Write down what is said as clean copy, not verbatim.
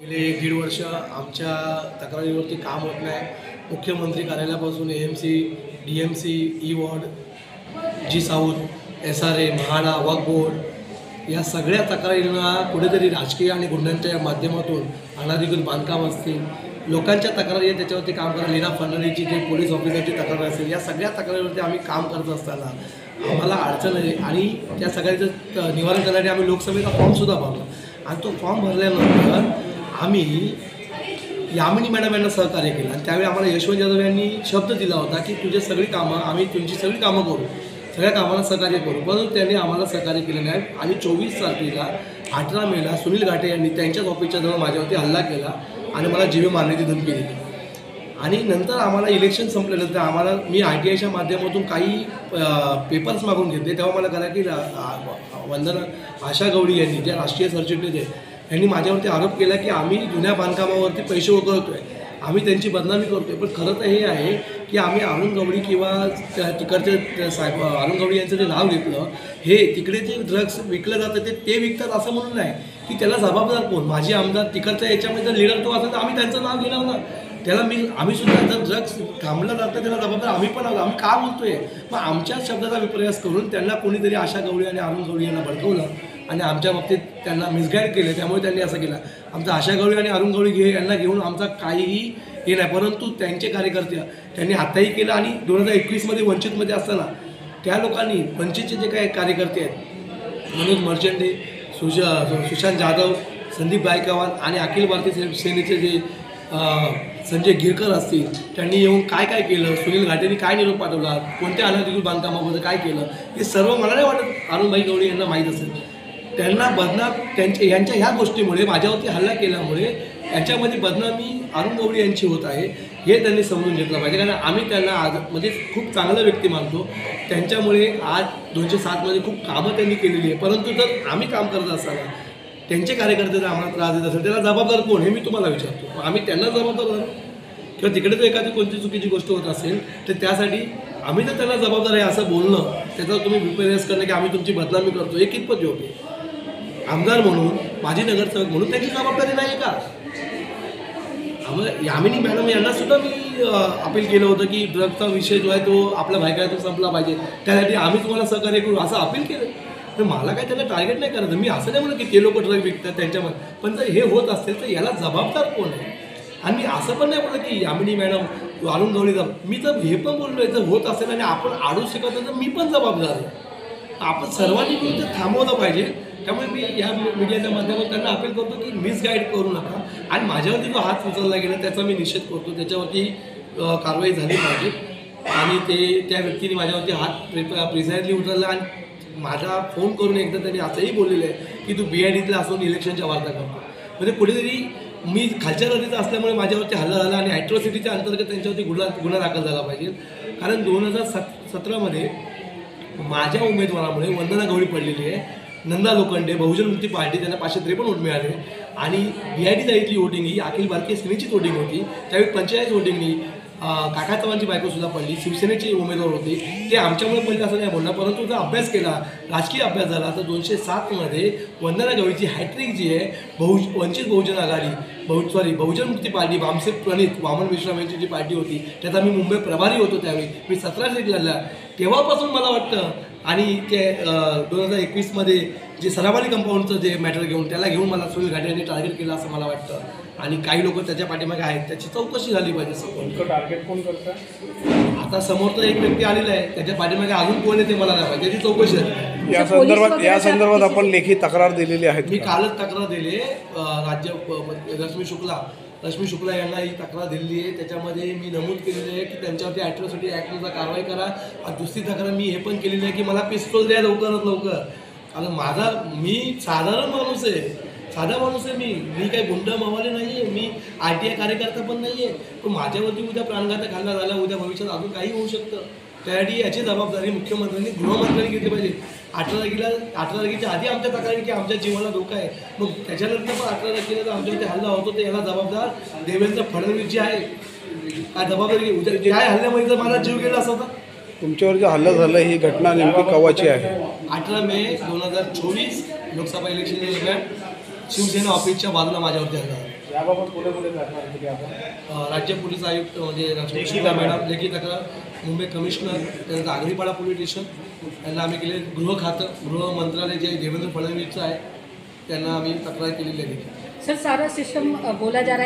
गेले 1.5 वर्ष आमच्या तक्रारीवरती काम होत नाही. मुख्यमंत्री कार्यालयापासून AMC, DMC, ई-वॉर्ड, जी साऊथ, SRA, म्हाडा, वक्फ बोर्ड या सगळ्या तक्रारींना कुठेतरी राजकीय आणि गुंडांच्या माध्यमातून अनाधिकृत बांधकाम असतील, लोकांच्या तक्रारी आहेत त्याच्यावरती काम करा, लीना फडणवीसची जे पोलीस ऑफिसरची तक्रार असेल, या सगळ्या तक्रारीवरती आम्ही काम करत असताना आम्हाला अडचण आहे आणि त्या सगळ्याचं निवारण करण्यासाठी आम्ही लोकसभेचा फॉर्मसुद्धा भरला आणि तो फॉर्म भरल्यानंतर आम्ही यामिनी मॅडम यांना सहकार्य केलं आणि त्यावेळी आम्हाला यशवंत जाधव यांनी शब्द दिला होता की तुझे सगळी कामं आम्ही तुमची सगळी कामं करू, सगळ्या कामाला सहकार्य करू. परंतु त्यांनी आम्हाला सहकार्य केलं नाही आणि 24 तारखेला 18 मेला सुनील घाटे यांनी त्यांच्याच ऑफिसच्या जवळ माझ्यावरती हल्ला केला आणि मला जीवे मारण्याची धमकी दिली. आणि नंतर आम्हाला इलेक्शन संपल्यानंतर आम्हाला मी ITIच्या माध्यमातून काही पेपर्स मागून घेतले. तेव्हा मला कळलं की वंदना आशा गवळी यांनी ज्या राष्ट्रीय सरचिटणीस आहे यांनी माझ्यावरती आरोप केला की आम्ही जुन्या बांधकामावरती पैसे उकळतो आहे, आम्ही त्यांची बदनामी करतो आहे. पण खरं तर हे आहे की आम्ही अरुण गवळी किंवा तिकडचे साहेब अरुण गवळी यांचं जे नाव घेतलं, हे तिकडे जे ड्रग्स विकलं जातं ते विकतात असं म्हणून नाही की त्याला जबाबदार कोण. माझी आमदार तिकडच्या याच्यामध्ये जर लीडर तो असेल तर आम्ही त्यांचं नाव घेणार ना. त्याला आम्ही सुद्धा जर ड्रग्स थांबलं जातं त्याला जबाबदार आम्ही पण आहोत. आम्ही का बोलतोय मग आमच्याच शब्दाचा विपर्यास करून त्यांना कोणीतरी आशा गवळी आणि अरुण गवळी यांना भडकवलं आणि आमच्या बाबतीत त्यांना मिसगाईड केले. त्यामुळे त्यांनी असं केलं. आमचा आशा गवळी आणि अरुण गवळी यांना घेऊन आमचा काहीही हे नाही. परंतु त्यांचे कार्यकर्ते त्यांनी आताही केलं आणि 2021मध्ये वंचितमध्ये असताना त्या लोकांनी वंचितचे जे काही कार्यकर्ते आहेत मनोज मर्चंडे, सुशांत जाधव, संदीप गायकवाड आणि अखिल भारतीय सेनेचे जे संजय गिरकर असतील, त्यांनी येऊन काय काय केलं, सुनील घाटेंनी काय निरोप पाठवला, कोणत्या अनाधिकृत बांधकामामध्ये काय केलं, हे सर्व मला नाही वाटत अरुणभाई गवळी यांना माहीत असेल. त्यांना बदनाम यांच्या ह्या गोष्टीमुळे माझ्यावरती हल्ला केल्यामुळे यांच्यामध्ये बदनामी अरुण गवळी यांची होत आहे हे त्यांनी समजून घेतलं पाहिजे. कारण आम्ही त्यांना आज म्हणजे खूप चांगलं व्यक्ती मानतो. त्यांच्यामुळे आज 207मध्ये खूप कामं त्यांनी केलेली आहे. परंतु जर आम्ही काम करत असताना त्यांचे कार्यकर्ते जर आम्हाला त्रास देत असेल त्याला जबाबदार कोण हे मी तुम्हाला विचारतो. आम्ही त्यांना जबाबदार धरू किंवा तिकडे जर एखादी कोणती चुकीची गोष्ट होत असेल तर त्यासाठी आम्ही जर त्यांना जबाबदार आहे असं बोलणं, त्याचा तुम्ही विपर्यास करणं की आम्ही तुमची बदनामी करतो, हे कितपत योग्य आहे. आमदार म्हणून, माजी नगरसेवक म्हणून त्याची जबाबदारी नाही का. आम्हाला यामिनी मॅडम यांना सुद्धा मी अपील केलं होतं की ड्रगचा विषय जो आहे तो आपल्या भायकातून संपला पाहिजे, त्यासाठी आम्ही तुम्हाला सहकार्य करू असं अपील केलं. तर मला काय त्याला टार्गेट नाही करायचं. मी असं नाही म्हणत की ते लोक ड्रग विकतात त्यांच्यामध्ये, पण जर हे होत असेल तर याला जबाबदार कोण आहे. आणि मी असं पण नाही बोललं की यामिनी मॅडम अरुण गवळी मी तर हे पण बोललो आहे जर होत असेल आणि आपण आडू शकत तर मी पण जबाबदार आहे. आपण सर्वांनी मिळून ते थांबवलं पाहिजे. त्यामुळे मी या मीडियाच्या माध्यमातून त्यांना अपील करतो की मिसगाईड करू नका आणि माझ्यावरती जो हात उचलला गेला त्याचा मी निषेध करतो. त्याच्यावरती कारवाई झाली पाहिजे. आणि त्या व्यक्तीने माझ्यावरती हात प्रिसाईडली उचलला आणि माझा फोन करून एकदा त्यांनी असंही बोललेलं आहे की तू BIDतला असून इलेक्शनच्या वार्ता करतो. म्हणजे कुठेतरी मी खालच्या जातीचा असल्यामुळे माझ्यावरती हल्ला झाला आणि ॲट्रॉसिटीच्या अंतर्गत त्यांच्यावरती गुन्हा दाखल झाला पाहिजे. कारण 2017मध्ये माझ्या उमेदवारामुळे वंदना गवळी पडलेली आहे. नंदा लोखंडे, बहुजन मुक्ती पार्टी, त्यांना 553 वोट मिळाले आणि BID जाईतली वोटिंग ही अखिल भारतीय सेनेचीच वोटिंग होती. त्यावेळी 45 वोटिंगनी काका चव्हाणची बायकोसुद्धा पडली, शिवसेनेचे उमेदवार होते, ते आमच्यामुळे पडले असं नाही बोलणार. परंतु जर अभ्यास केला, राजकीय अभ्यास झाला तर 207मध्ये वंदना गवळीची हॅट्रिक जी आहे वंचित बहुजन आघाडी बहुजन मुक्ती पार्टी, भामसे प्रणित, वामन विश्राम यांची जी पार्टी होती त्याचा मी मुंबई प्रभारी होतो. त्यावेळी मी 17 सीट लढला. तेव्हापासून मला वाटतं आणि ते 2021मध्ये जे सरावाली कंपाऊंडचं जे मॅटर घेऊन त्याला घेऊन मला सुनील घाटे यांनी टार्गेट केलं असं मला वाटतं. आणि काही लोक त्याच्या पाठीमागे आहेत, त्याची चौकशी झाली पाहिजे. टार्गेट कोण करतं आता समोरचा एक व्यक्ती आलेला आहे, त्याच्या पाठीमागे अजून कोण आहे ते मला नाही पाहिजे, त्याची चौकशी झाली. या संदर्भात आपण लेखी तक्रार दिलेली आहे. मी कालच तक्रार दिली राज्य रश्मी शुक्ला यांना ही तक्रार दिलेली आहे. त्याच्यामध्ये मी नमूद केलेलं आहे की त्यांच्यावरती ॲट्रॉसिटी ॲक्टनुसार कारवाई करा. आणि दुसरी तक्रार मी हे पण केलेली आहे की मला पिस्तूल द्या लवकरात लवकर. कारण मी साधारण माणूस आहे, साधा माणूस आहे. मी काही गुंड मावाले नाही आहे, मी ITI कार्यकर्ता पण नाही आहे. पण माझ्यावरती उद्या प्राणघातक हल्ला झाला, उद्या भविष्यात अजून काही होऊ शकतं. त्यासाठी याची जबाबदारी मुख्यमंत्र्यांनी, गृहमंत्र्यांनी घेतली पाहिजे. 18 तारखेच्या आधी आमच्या तक्रारी की आमच्या जीवाला धोका आहे, मग त्याच्यानंतर पण 18 तारखेला जर आमच्यावरती हल्ला होतो तर याला जबाबदार देवेंद्र फडणवीस जे आहे. काय जबाबदारी उद्या ज्या हल्ल्यामध्ये जर माझा जीव गेला असता तर तुमच्यावर जे हल्ला झाला ही घटना नेमकी केव्हाची आहे? 18 मे 2024 लोकसभा इलेक्शन दरम्यान शिवसेना ऑफिसच्या बाजूला माझ्यावरती हल्ला. याबाबत कुठे कुठे घटना केली आपण राज्य पोलीस आयुक्त म्हणजे रश्मिका मॅडम, लेखी तक्रार मुंबई कमिशनर, त्यानंतर आगरीपाडा पोलीस स्टेशन यांना आम्ही केले. गृह मंत्रालय जे देवेंद्र फडणवीसचं आहे त्यांना आम्ही तक्रार केलेली आहे. सर सारा सिस्टम बोला जा रहा है